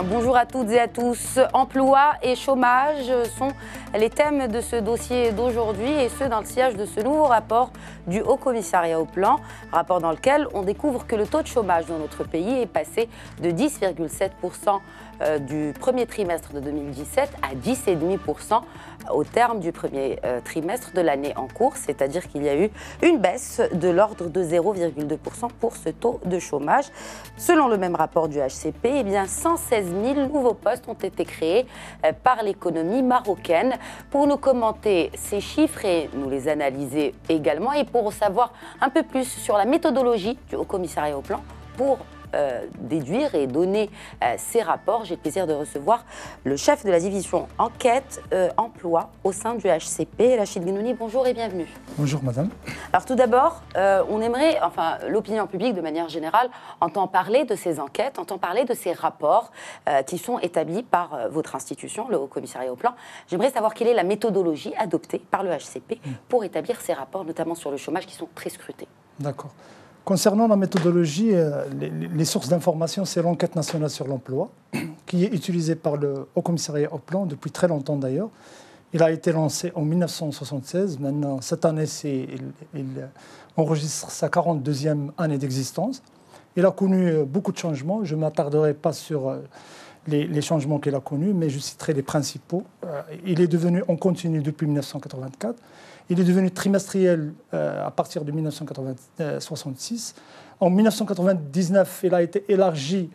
Bonjour à toutes et à tous. Emploi et chômage sont les thèmes de ce dossier d'aujourd'hui et ce dans le sillage de ce nouveau rapport du Haut Commissariat au Plan. Rapport dans lequel on découvre que le taux de chômage dans notre pays est passé de 10,7% du premier trimestre de 2017 à 10,5% au terme du premier trimestre de l'année en cours, c'est-à-dire qu'il y a eu une baisse de l'ordre de 0,2% pour ce taux de chômage. Selon le même rapport du HCP, eh bien 116 000 nouveaux postes ont été créés par l'économie marocaine. Pour nous commenter ces chiffres et nous les analyser également, et pour savoir un peu plus sur la méthodologie du Haut Commissariat au Plan, pour déduire et donner ces rapports, j'ai le plaisir de recevoir le chef de la division enquête emploi au sein du HCP, Rachid Guenouni. Bonjour et bienvenue. Bonjour madame. Alors tout d'abord, on aimerait, enfin l'opinion publique de manière générale entend parler de ces enquêtes, entend parler de ces rapports qui sont établis par votre institution, le Haut Commissariat au Plan. J'aimerais savoir quelle est la méthodologie adoptée par le HCP pour établir ces rapports, notamment sur le chômage, qui sont très scrutés. D'accord. Concernant la méthodologie, les sources d'information, c'est l'enquête nationale sur l'emploi, qui est utilisée par le Haut Commissariat au Plan depuis très longtemps d'ailleurs. Il a été lancé en 1976. Maintenant, cette année, il enregistre sa 42e année d'existence. Il a connu beaucoup de changements. Je ne m'attarderai pas sur les changements qu'il a connus, mais je citerai les principaux. Il est devenu en continu depuis 1984. Il est devenu trimestriel à partir de 1966. En 1999, il a été élargi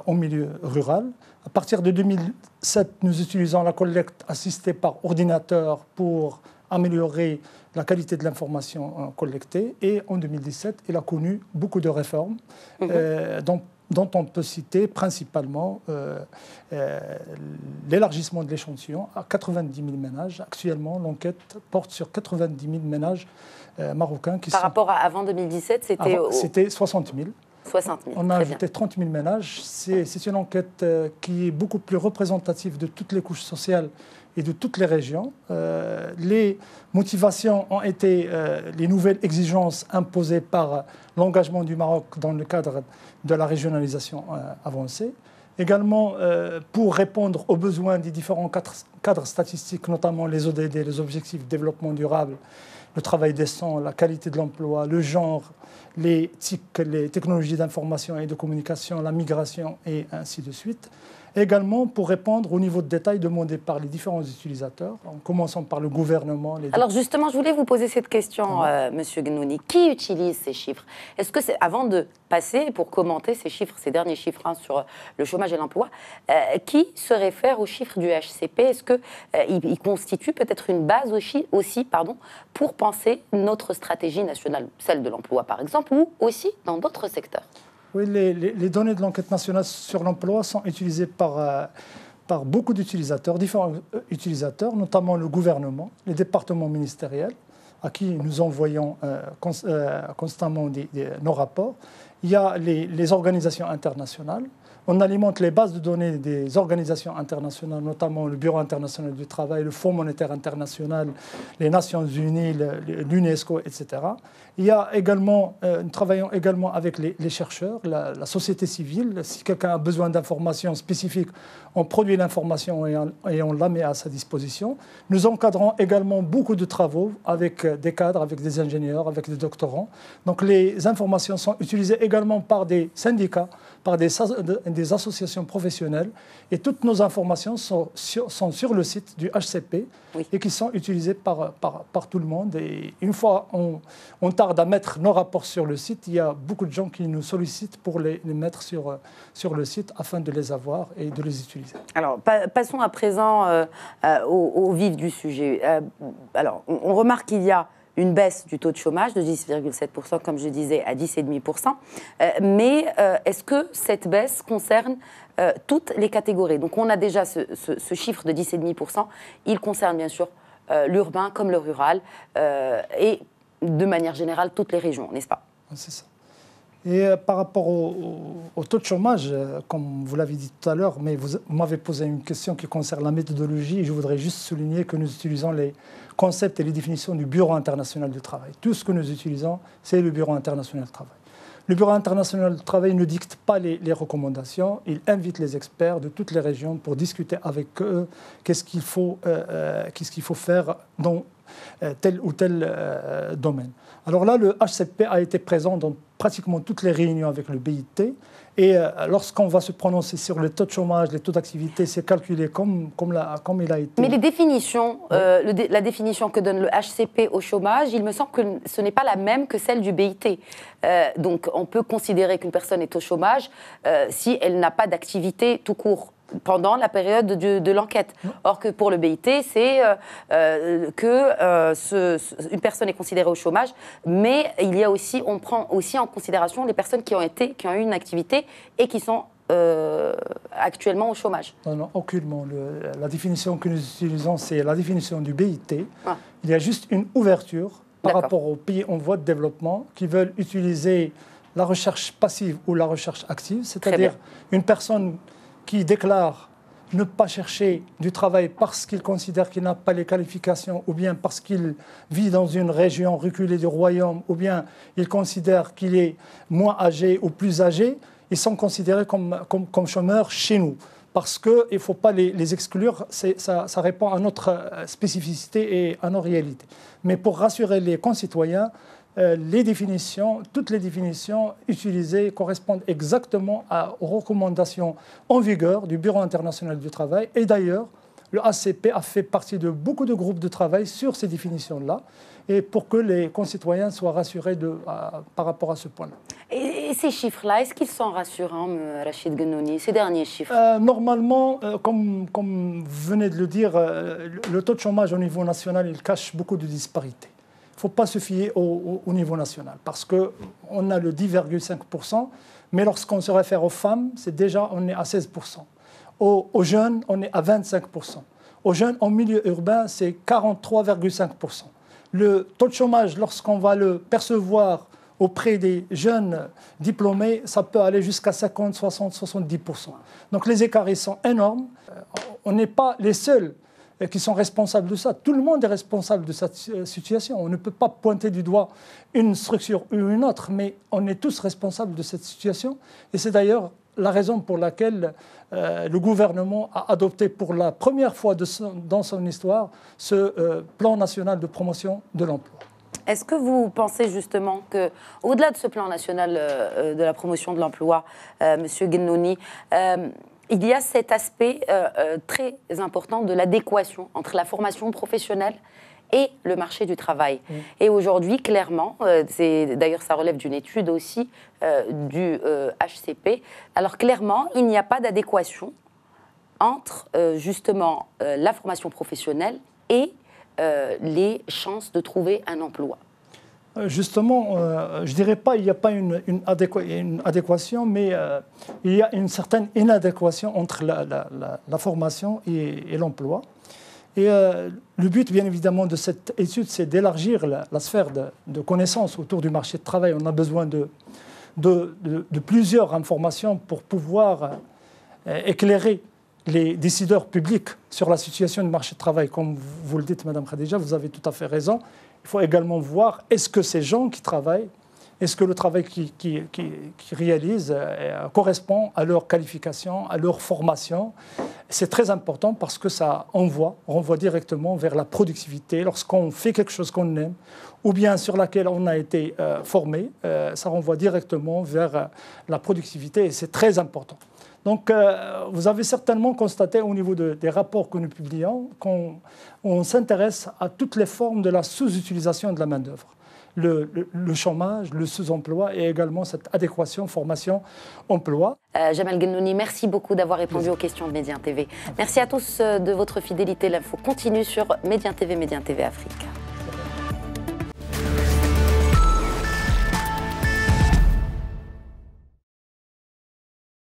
au milieu rural. À partir de 2007, nous utilisons la collecte assistée par ordinateur pour améliorer la qualité de l'information collectée. Et en 2017, il a connu beaucoup de réformes, dont on peut citer principalement l'élargissement de l'échantillon à 90 000 ménages. Actuellement, l'enquête porte sur 90 000 ménages marocains. Par rapport à avant 2017, c'était 60 000. 60 000. On a ajouté 30 000 ménages. C'est une enquête qui est beaucoup plus représentative de toutes les couches sociales et de toutes les régions. Les motivations ont été les nouvelles exigences imposées par l'engagement du Maroc dans le cadre de la régionalisation avancée. Également, pour répondre aux besoins des différents cadres statistiques, notamment les ODD, les objectifs de développement durable, le travail décent, la qualité de l'emploi, le genre, les TIC, les technologies d'information et de communication, la migration et ainsi de suite. Également pour répondre au niveau de détail demandé par les différents utilisateurs, en commençant par le gouvernement. Alors justement, je voulais vous poser cette question, Monsieur Guenouni. Qui utilise ces chiffres? Est-ce que c'est, avant de passer pour commenter ces chiffres, ces derniers chiffres sur le chômage et l'emploi, qui se réfère aux chiffres du HCP? Est-ce qu'ils constituent peut-être une base aussi pour penser notre stratégie nationale, celle de l'emploi par exemple, ou aussi dans d'autres secteurs? Oui, les données de l'enquête nationale sur l'emploi sont utilisées par beaucoup d'utilisateurs, différents utilisateurs, notamment le gouvernement, les départements ministériels, à qui nous envoyons constamment nos rapports. Il y a les organisations internationales. On alimente les bases de données des organisations internationales, notamment le Bureau international du travail, le Fonds monétaire international, les Nations unies, l'UNESCO, etc. Il y a également, nous travaillons également avec les chercheurs, la société civile. Si quelqu'un a besoin d'informations spécifiques, on produit l'information et on la met à sa disposition. Nous encadrons également beaucoup de travaux avec des cadres, avec des ingénieurs, avec des doctorants. Donc les informations sont utilisées également par des syndicats, par des associations professionnelles, et toutes nos informations sont sur le site du HCP et qui sont utilisées par tout le monde. Et une fois on tarde à mettre nos rapports sur le site, il y a beaucoup de gens qui nous sollicitent pour les mettre sur le site afin de les avoir et de les utiliser. Alors, passons à présent au vif du sujet. Alors, on remarque qu'il y a une baisse du taux de chômage de 10,7%, comme je disais, à 10,5%. Mais est-ce que cette baisse concerne toutes les catégories? Donc on a déjà ce chiffre de 10,5%. Il concerne bien sûr l'urbain comme le rural et de manière générale toutes les régions, n'est-ce pas? C'est ça. Et par rapport au taux de chômage, comme vous l'avez dit tout à l'heure, mais vous m'avez posé une question qui concerne la méthodologie, et je voudrais juste souligner que nous utilisons les concepts et les définitions du Bureau international du travail. Tout ce que nous utilisons, c'est le Bureau international du travail. Le Bureau international du travail ne dicte pas les recommandations, il invite les experts de toutes les régions pour discuter avec eux qu'est-ce qu'il faut faire dans tel ou tel domaine. Alors là, le HCP a été présent dans pratiquement toutes les réunions avec le BIT. Et lorsqu'on va se prononcer sur les taux de chômage, les taux d'activité, c'est calculé comme il a été. Mais les définitions, la définition que donne le HCP au chômage, il me semble que ce n'est pas la même que celle du BIT. Donc on peut considérer qu'une personne est au chômage si elle n'a pas d'activité tout court pendant la période de l'enquête. Or que pour le BIT, c'est une personne est considérée au chômage, mais il y a aussi, on prend aussi en considération les personnes qui ont eu une activité et qui sont actuellement au chômage. Non, aucunement. La définition que nous utilisons, c'est la définition du BIT. Ah. Il y a juste une ouverture par rapport aux pays en voie de développement qui veulent utiliser la recherche passive ou la recherche active, c'est-à-dire une personne qui déclare ne pas chercher du travail parce qu'il considère qu'il n'a pas les qualifications, ou bien parce qu'il vit dans une région reculée du royaume, ou bien il considère qu'il est moins âgé ou plus âgé, ils sont considérés comme chômeurs chez nous. Parce qu'il ne faut pas les exclure, ça répond à notre spécificité et à nos réalités. Mais pour rassurer les concitoyens, toutes les définitions utilisées correspondent exactement aux recommandations en vigueur du Bureau international du travail. Et d'ailleurs, le HCP a fait partie de beaucoup de groupes de travail sur ces définitions-là, et pour que les concitoyens soient rassurés par rapport à ce point-là. Et ces chiffres-là, est-ce qu'ils sont rassurants, Rachid Ghenouni, ces derniers chiffres? Normalement, comme vous venez de le dire, le taux de chômage au niveau national, il cache beaucoup de disparités. Il ne faut pas se fier au niveau national, parce qu'on a le 10,5%, mais lorsqu'on se réfère aux femmes, on est à 16%. Aux jeunes, on est à 25%. Aux jeunes en milieu urbain, c'est 43,5%. Le taux de chômage, lorsqu'on va le percevoir auprès des jeunes diplômés, ça peut aller jusqu'à 50, 60, 70%. Donc les écarts sont énormes. On n'est pas les seuls qui sont responsables de ça. Tout le monde est responsable de cette situation. On ne peut pas pointer du doigt une structure ou une autre, mais on est tous responsables de cette situation. Et c'est d'ailleurs la raison pour laquelle le gouvernement a adopté pour la première fois dans son histoire ce plan national de promotion de l'emploi. Est-ce que vous pensez justement qu'au-delà de ce plan national de la promotion de l'emploi, Monsieur Ghenouni, il y a cet aspect très important de l'adéquation entre la formation professionnelle et le marché du travail. Et aujourd'hui, clairement, d'ailleurs ça relève d'une étude aussi du HCP, alors clairement, il n'y a pas d'adéquation entre justement la formation professionnelle et les chances de trouver un emploi. Justement, je ne dirais pas qu'il n'y a pas une adéquation, mais il y a une certaine inadéquation entre la formation et l'emploi. Et le but, bien évidemment, de cette étude, c'est d'élargir la sphère de connaissances autour du marché de travail. On a besoin de plusieurs informations pour pouvoir éclairer les décideurs publics sur la situation du marché de travail. Comme vous le dites, Madame Khadija, vous avez tout à fait raison. Il faut également voir, est-ce que ces gens qui travaillent, est-ce que le travail qu'ils réalisent correspond à leur qualification, à leur formation? C'est très important parce que ça renvoie directement vers la productivité. Lorsqu'on fait quelque chose qu'on aime ou bien sur laquelle on a été formé, ça renvoie directement vers la productivité et c'est très important. Donc, vous avez certainement constaté au niveau des rapports que nous publions qu'on s'intéresse à toutes les formes de la sous-utilisation de la main-d'œuvre. Le chômage, le sous-emploi et également cette adéquation formation-emploi. Jamal Ghenouni, merci beaucoup d'avoir répondu aux questions de Médien TV. Merci à tous de votre fidélité. L'info continue sur Médien TV Afrique.